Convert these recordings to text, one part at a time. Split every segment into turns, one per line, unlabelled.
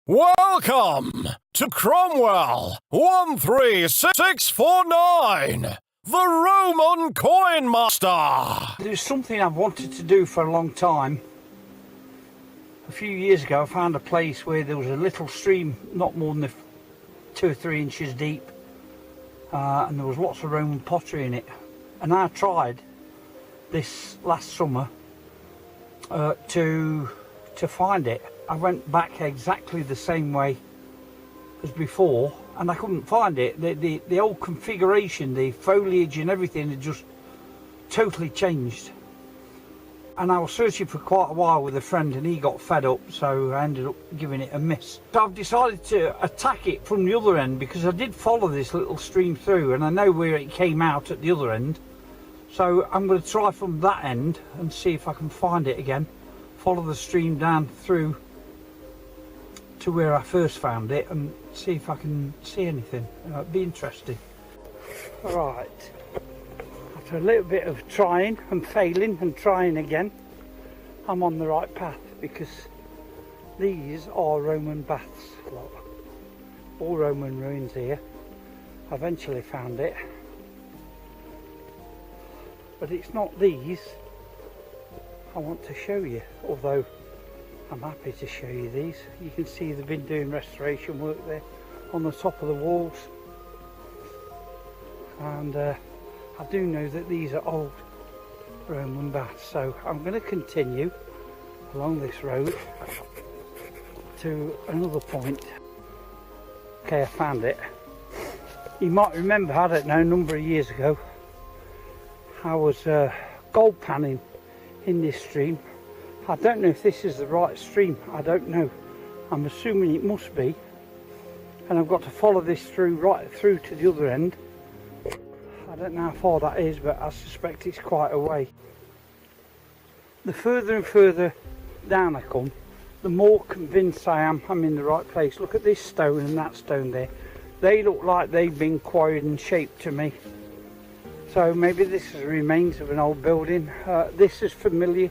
Welcome to Cromwell 13649, the Roman Coin Master.
There's something I've wanted to do for a long time. A few years ago I found a place where there was a little stream not more than 2 or 3 inches deep, and there was lots of Roman pottery in it, and I tried this last summer to find it. I went back exactly the same way as before and I couldn't find it. The old configuration, the foliage and everything had just totally changed. And I was searching for quite a while with a friend and he got fed up, so I ended up giving it a miss. So I've decided to attack it from the other end, because I did follow this little stream through and I know where it came out at the other end. So I'm going to try from that end and see if I can find it again. Follow the stream down through to where I first found it and see if I can see anything. It'd be interesting. Right, after a little bit of trying and failing and trying again, I'm on the right path, because these are Roman baths. Look, all Roman ruins here. I eventually found it, but it's not these I want to show you, although I'm happy to show you these. You can see they've been doing restoration work there on the top of the walls, and I do know that these are old Roman baths. So I'm going to continue along this road to another point. Okay, I found it. You might remember, I don't know, a number of years ago I was gold panning in this stream. I don't know if this is the right stream, I don't know. I'm assuming it must be, and I've got to follow this through, right through to the other end. I don't know how far that is, but I suspect it's quite a way. The further and further down I come, the more convinced I am I'm in the right place. Look at this stone and that stone there. They look like they've been quarried and shaped to me. So maybe this is the remains of an old building. This is familiar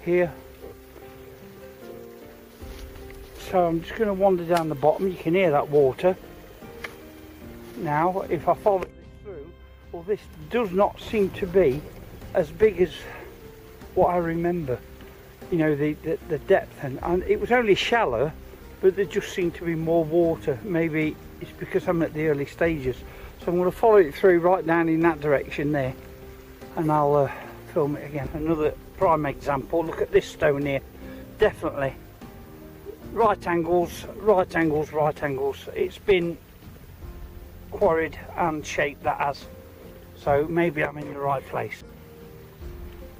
here. So I'm just going to wander down the bottom. You can hear that water. Now, if I follow this through, well, this does not seem to be as big as what I remember. You know, the depth, and it was only shallow, but there just seemed to be more water. Maybe it's because I'm at the early stages. So I'm going to follow it through right down in that direction there, and I'll film it again. Another prime example. Look at this stone here. Definitely right angles, right angles, right angles. It's been quarried and shaped, that has. So maybe I'm in the right place.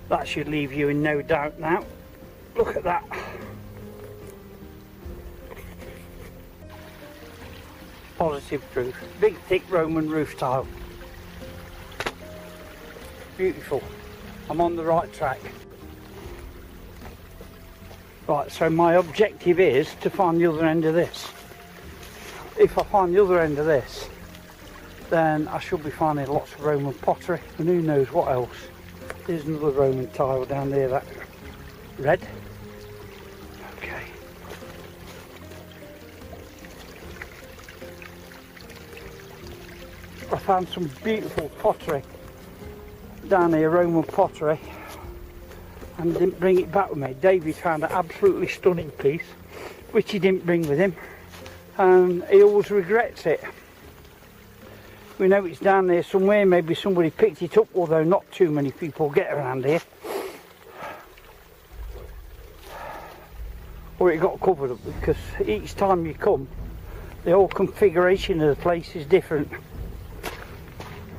That should leave you in no doubt now. Look at that. Positive proof. Big thick Roman roof tile. Beautiful. I'm on the right track. Right, so my objective is to find the other end of this. If I find the other end of this, then I should be finding lots of Roman pottery, and who knows what else. There's another Roman tile down there, that red. Okay. I found some beautiful pottery down here, Roman pottery, and didn't bring it back with me. David found an absolutely stunning piece, which he didn't bring with him, and he always regrets it. We know it's down there somewhere. Maybe somebody picked it up, although not too many people get around here. Or it got covered up, because each time you come, the whole configuration of the place is different.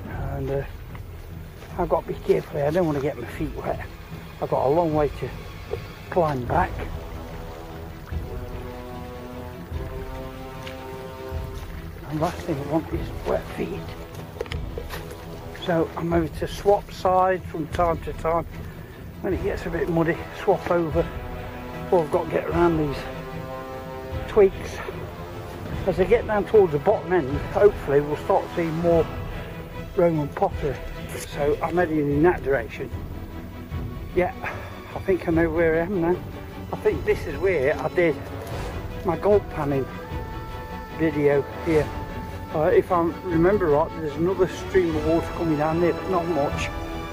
And I've got to be careful here. I don't want to get my feet wet. I've got a long way to climb back. And last thing I want is wet feet. So I'm going to swap sides from time to time. When it gets a bit muddy, swap over. Or I've got to get around these twigs. As I get down towards the bottom end, hopefully we'll start seeing more Roman pottery. So I'm heading in that direction. Yeah, I think I know where I am now. I think this is where I did my gold panning video here. If I remember right, there's another stream of water coming down there, but not much.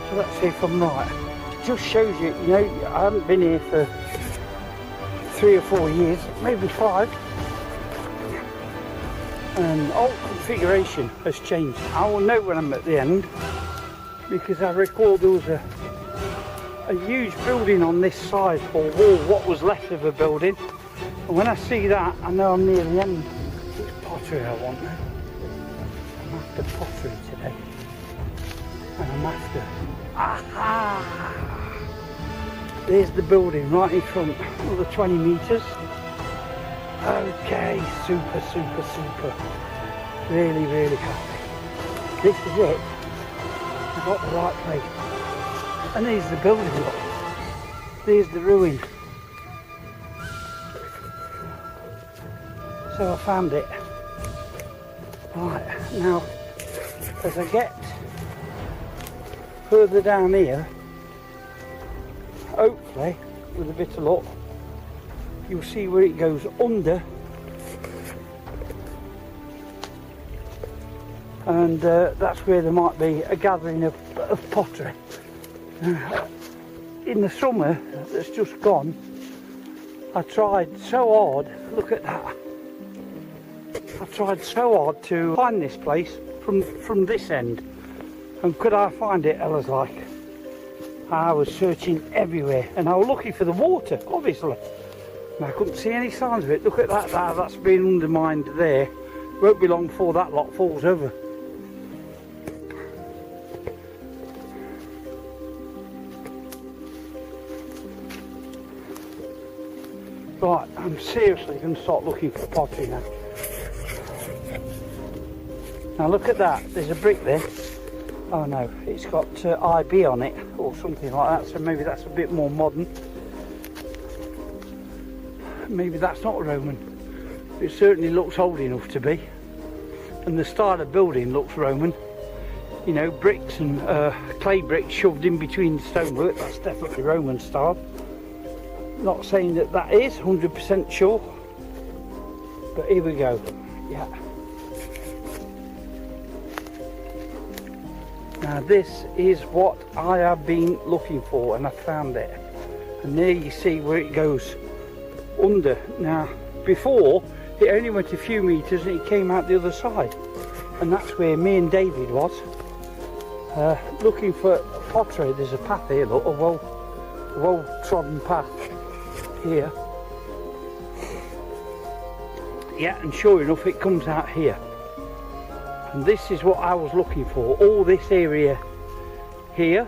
So let's see if I'm right. It just shows you, you know, I haven't been here for 3 or 4 years, maybe 5. And all configuration has changed. I will know when I'm at the end, because I recall there was a huge building on this side, or wall, what was left of a building. And when I see that, I know I'm near the end. It's pottery I want now. I'm after pottery today. And I'm after... Aha! There's the building right in front, another 20 metres. Okay, super, super, super. Really, really happy. This is it. I got the right place. And there's the building, look. There's the ruin. So I found it. Right, now, as I get further down here, hopefully, with a bit of luck, you'll see where it goes under. And that's where there might be a gathering of pottery. In the summer that's just gone, I tried so hard, look at that. I tried so hard to find this place from this end. And could I find it? I was like, I was searching everywhere, and I was looking for the water, obviously. And I couldn't see any signs of it. Look at that, that's been undermined there. Won't be long before that lot falls over. Right, I'm seriously going to start looking for pottery now. Now look at that, there's a brick there. Oh no, it's got IB on it or something like that, so maybe that's a bit more modern. Maybe that's not Roman. It certainly looks old enough to be. And the style of building looks Roman. You know, bricks and clay bricks shoved in between the stonework, that's definitely Roman style. Not saying that that is 100% sure, but here we go. Yeah. Now this is what I have been looking for, and I found it. And there you see where it goes under. Now before it only went a few metres and it came out the other side, and that's where me and David was looking for pottery. There's a path here, look, a well trodden path here. Yeah, and sure enough it comes out here. And this is what I was looking for, all this area here.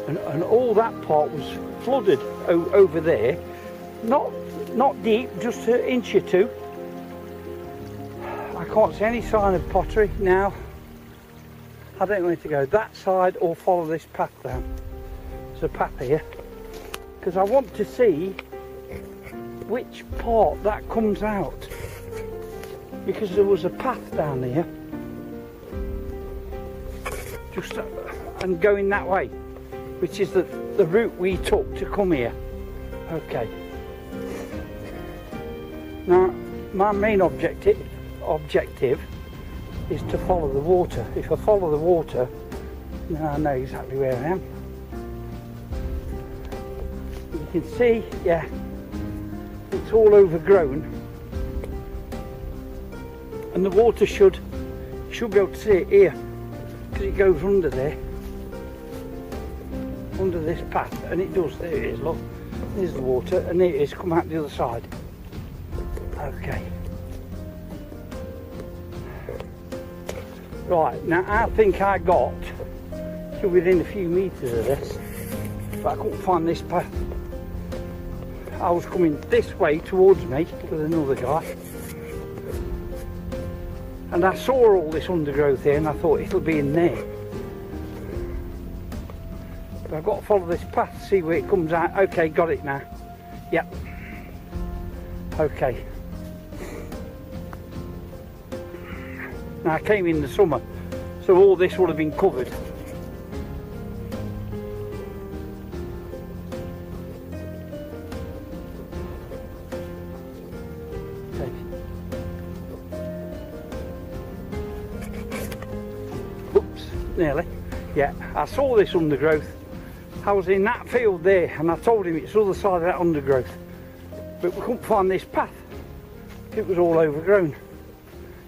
And all that part was flooded over there. Not deep, just an inch or two. I can't see any sign of pottery now. I don't know where to go, that side or follow this path down. There's a path here, because I want to see which part that comes out, because there was a path down here just and going that way, which is the route we took to come here. Okay, now my main objective is to follow the water. If I follow the water, then I know exactly where I am. You can see, yeah, it's all overgrown, and the water should be able to see it here, because it goes under there, under this path, and it does. There it is, look, there's the water, and there it is, come out the other side. Okay, right, now I think I got to within a few metres of this, but I couldn't find this path. I was coming this way towards me with another guy, and I saw all this undergrowth here, and I thought it'll be in there. But I've got to follow this path to see where it comes out. Okay, got it now. Yep. Okay. Now I came in the summer, so all this would have been covered. nearly. Yeah, I saw this undergrowth. I was in that field there and I told him it's the other side of that undergrowth. But we couldn't find this path. It was all overgrown.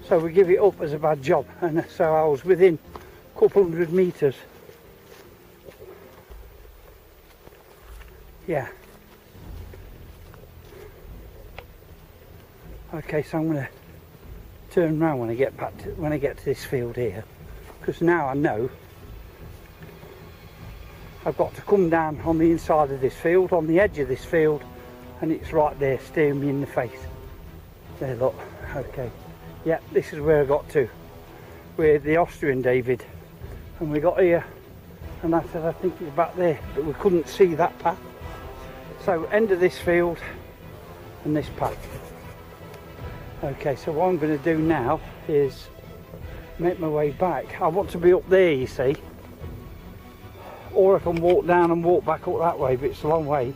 So we give it up as a bad job. And so I was within a couple 100 metres. Yeah. Okay, so I'm going to turn around when I get back to this field here, because now I know I've got to come down on the inside of this field, on the edge of this field, and it's right there staring me in the face. There, look. Okay, yeah, this is where I got to, with the Austrian David, and we got here, and I said I think it's back there, but we couldn't see that path. So end of this field and this path. Okay, so what I'm going to do now is make my way back. I want to be up there, you see, or I can walk down and walk back up that way, but it's a long way.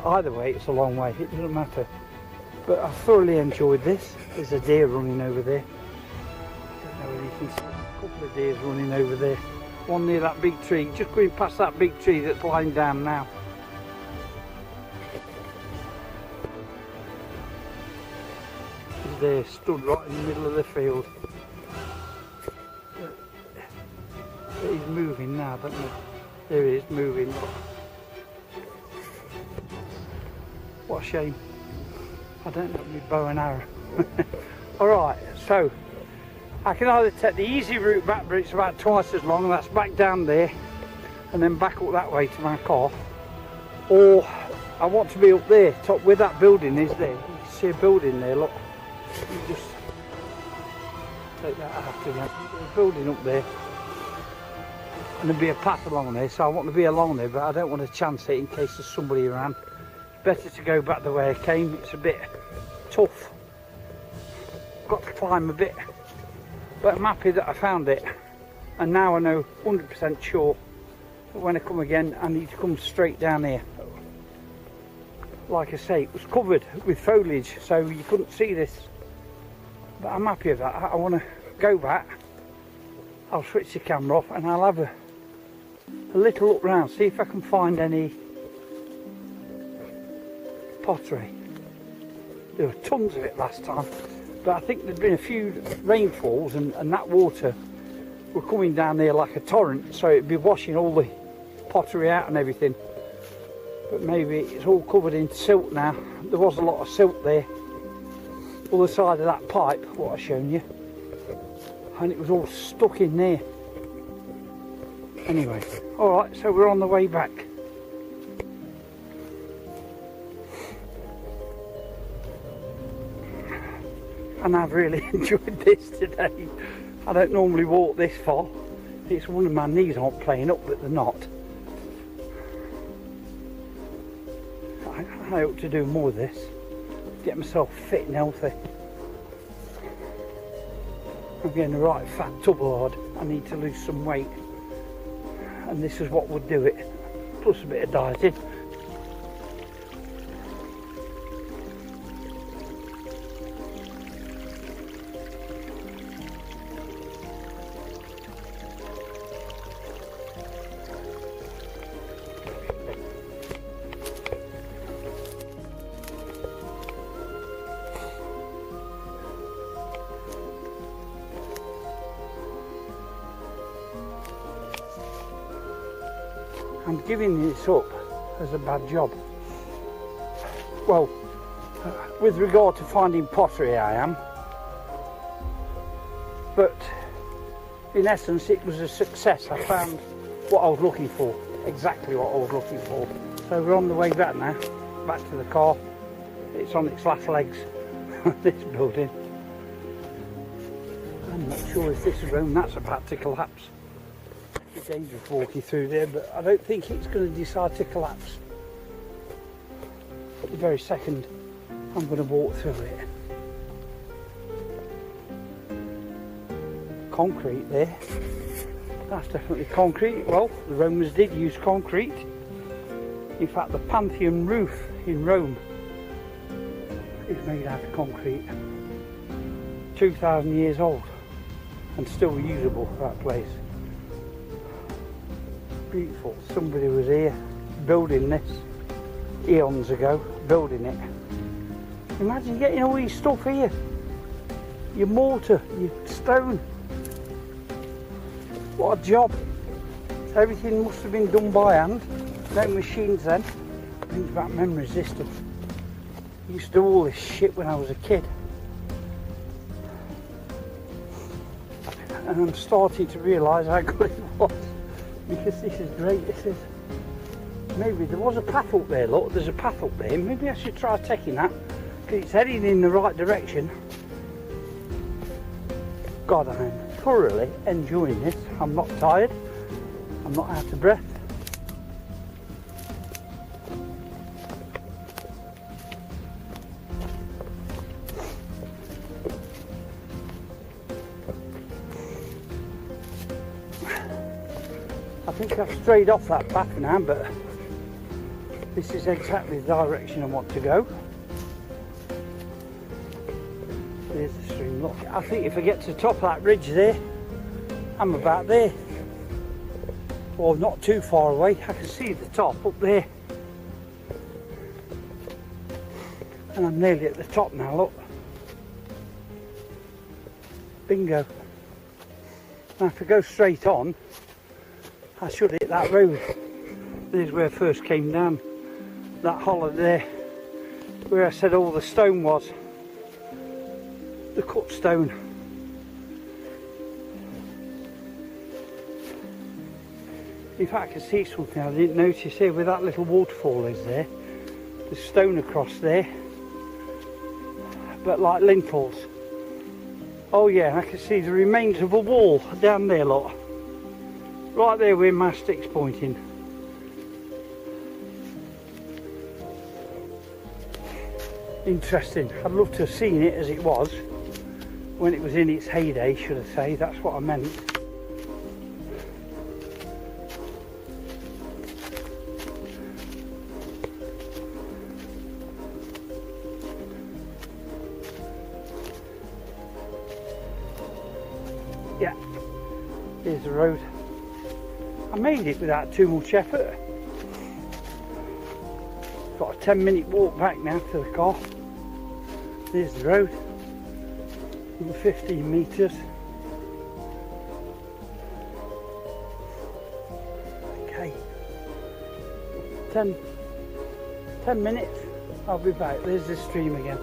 Either way it's a long way, it doesn't matter. But I thoroughly enjoyed this. There's a deer running over there. I don't know whether you can see a couple of deers running over there. One near that big tree, just going past that big tree that's lying down now. He's there, stood right in the middle of the field. But he's moving now, don't you? There he is, moving. What a shame. I don't have my bow and arrow. Alright, so I can either take the easy route back, but it's about twice as long, and that's back down there and then back up that way to my car, or I want to be up there, top where that building is there. You can see a building there, look. You just take that after that. There's a building up there, and there'll be a path along there, so I want to be along there, but I don't want to chance it in case there's somebody around. Better to go back the way I came. It's a bit tough, got to climb a bit, but I'm happy that I found it, and now I know 100% sure that when I come again I need to come straight down here. Like I say, it was covered with foliage so you couldn't see this, but I'm happy with that. I want to go back, I'll switch the camera off and I'll have a little look round, see if I can find any pottery. There were tons of it last time, but I think there'd been a few rainfalls and that water were coming down there like a torrent, so it'd be washing all the pottery out and everything. But maybe it's all covered in silt now. There was a lot of silt there, other side of that pipe, what I've shown you, and it was all stuck in there. Anyway, alright, so we're on the way back. And I've really enjoyed this today. I don't normally walk this far. It's one of my knees aren't playing up, but they're not. I hope to do more of this, get myself fit and healthy. I'm getting a right fat tubble hard. I need to lose some weight, and this is what would do it, plus a bit of dieting. I'm giving this up as a bad job. Well, with regard to finding pottery I am, but in essence it was a success. I found what I was looking for, exactly what I was looking for. So we're on the way back now, back to the car. It's on its last legs, this building. I'm not sure if this room that's about to collapse. It's dangerous walking through there, but I don't think it's going to decide to collapse. At the very second I'm going to walk through it. Concrete there. That's definitely concrete. Well, the Romans did use concrete. In fact, the Pantheon roof in Rome is made out of concrete. 2,000 years old and still usable for that place. Beautiful. Somebody was here building this eons ago, building it. Imagine getting all your stuff here. Your mortar, your stone. What a job. Everything must have been done by hand. No machines then. Think about memories, this stuff. I used to do all this shit when I was a kid. And I'm starting to realise how good it was. Because this is great. This is. Maybe there was a path up there, look. There's a path up there. Maybe I should try taking that. Because it's heading in the right direction. God, I'm thoroughly enjoying this. I'm not tired. I'm not out of breath. I think I've strayed off that path now, but this is exactly the direction I want to go. There's the stream, look. I think if I get to the top of that ridge there, I'm about there. Well, not too far away. I can see the top up there. And I'm nearly at the top now, look. Bingo. Now if I go straight on, I should hit that road. This is where I first came down. That hollow there, where I said all the stone was. The cut stone. In fact, I can see something I didn't notice here, where that little waterfall is there. There's stone across there, but like lintels. Oh yeah, I can see the remains of a wall down there, look. Right there where my stick's pointing. Interesting. I'd love to have seen it as it was, when it was in its heyday, should I say. That's what I meant. Yeah, here's the road. I made it without too much effort. Got a 10-minute walk back now to the car. There's the road. 15 metres. Okay. 10 minutes. I'll be back. There's the stream again.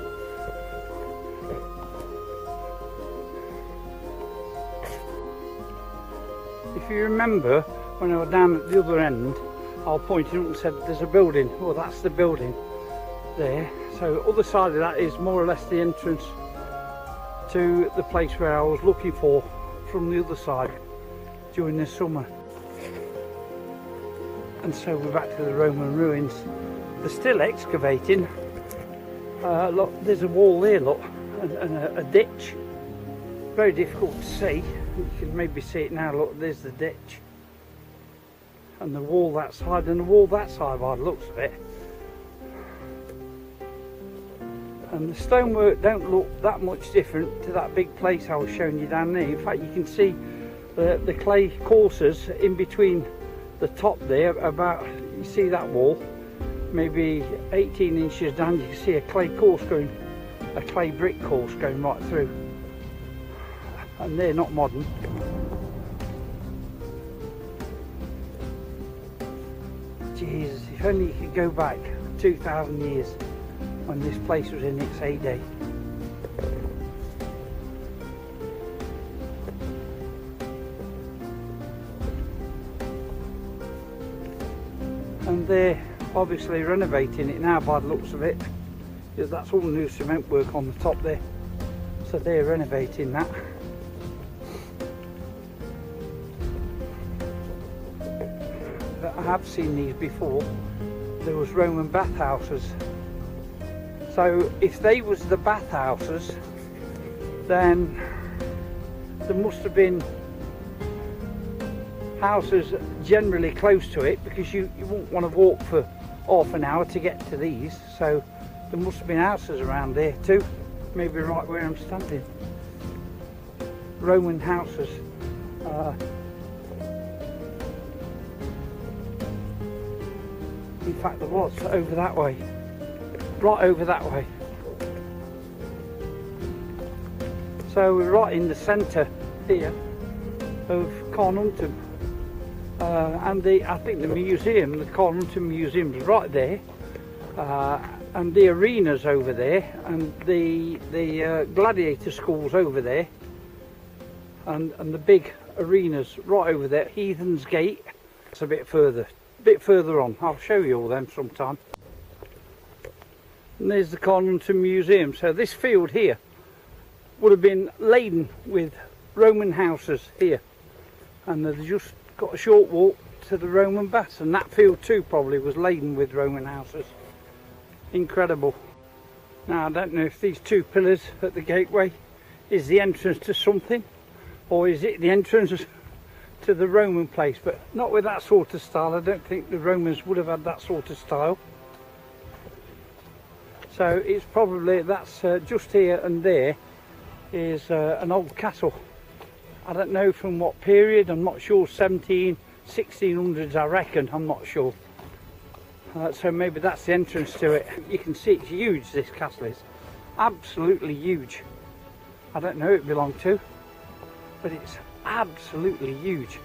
If you remember, when I was down at the other end, I pointed up and said there's a building. Well, that's the building there. So other side of that is more or less the entrance to the place where I was looking for from the other side during the summer. And so we're back to the Roman ruins. They're still excavating. Look, there's a wall there, look, and a ditch. Very difficult to see. You can maybe see it now. Look, there's the ditch. And the wall that side and the wall that side by the looks of it. And the stonework don't look that much different to that big place I was showing you down there. In fact, you can see the clay courses in between the top there. About, you see that wall, maybe 18 inches down, you can see a clay course going, a clay brick course going right through. And they're not modern. Jesus, if only you could go back 2,000 years when this place was in its heyday. And they're obviously renovating it now by the looks of it. Because that's all new cement work on the top there. So they're renovating that. But I have seen these before. There was Roman bathhouses. So if they was the bathhouses, then there must have been houses generally close to it, because you wouldn't want to walk for half an hour to get to these. So there must have been houses around there too, maybe right where I'm standing. Roman houses. In fact, there was over that way, right over that way. So we're right in the centre here of Carnuntum, and I think the museum, the Carnuntum Museum, is right there, and the arena's over there, and the gladiator school's over there, and the big arena's right over there. Heathen's Gate, it's a bit further on. I'll show you all them sometime. And there's the Carnuntum Museum. So this field here would have been laden with Roman houses here, and they've just got a short walk to the Roman baths, and that field too probably was laden with Roman houses. Incredible. Now I don't know if these two pillars at the gateway is the entrance to something, or is it the entrance to the Roman place, but not with that sort of style. I don't think the Romans would have had that sort of style. So it's probably, that's just here and there is an old castle. I don't know from what period, I'm not sure, 1600s I reckon, I'm not sure. So maybe that's the entrance to it. You can see it's huge, this castle is. Absolutely huge. I don't know who it belonged to, but it's absolutely huge.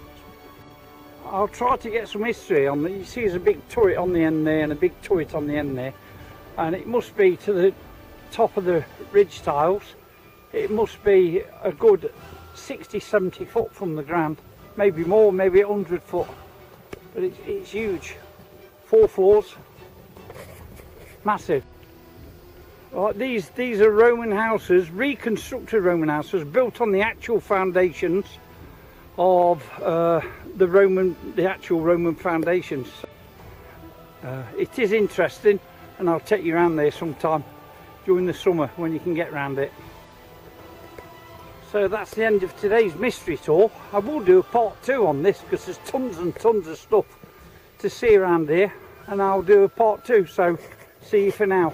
I'll try to get some history on it. You see there's a big turret on the end there and a big turret on the end there, and it must be to the top of the ridge tiles. It must be a good 60-70 foot from the ground, maybe more, maybe 100 foot, but it's huge. 4 floors, massive. Right, these are Roman houses, reconstructed Roman houses, built on the actual foundations of the actual Roman foundations. It is interesting, and I'll take you around there sometime during the summer when you can get around it. So that's the end of today's mystery tour. I will do a part 2 on this because there's tons and tons of stuff to see around here, and I'll do a part 2, so see you for now.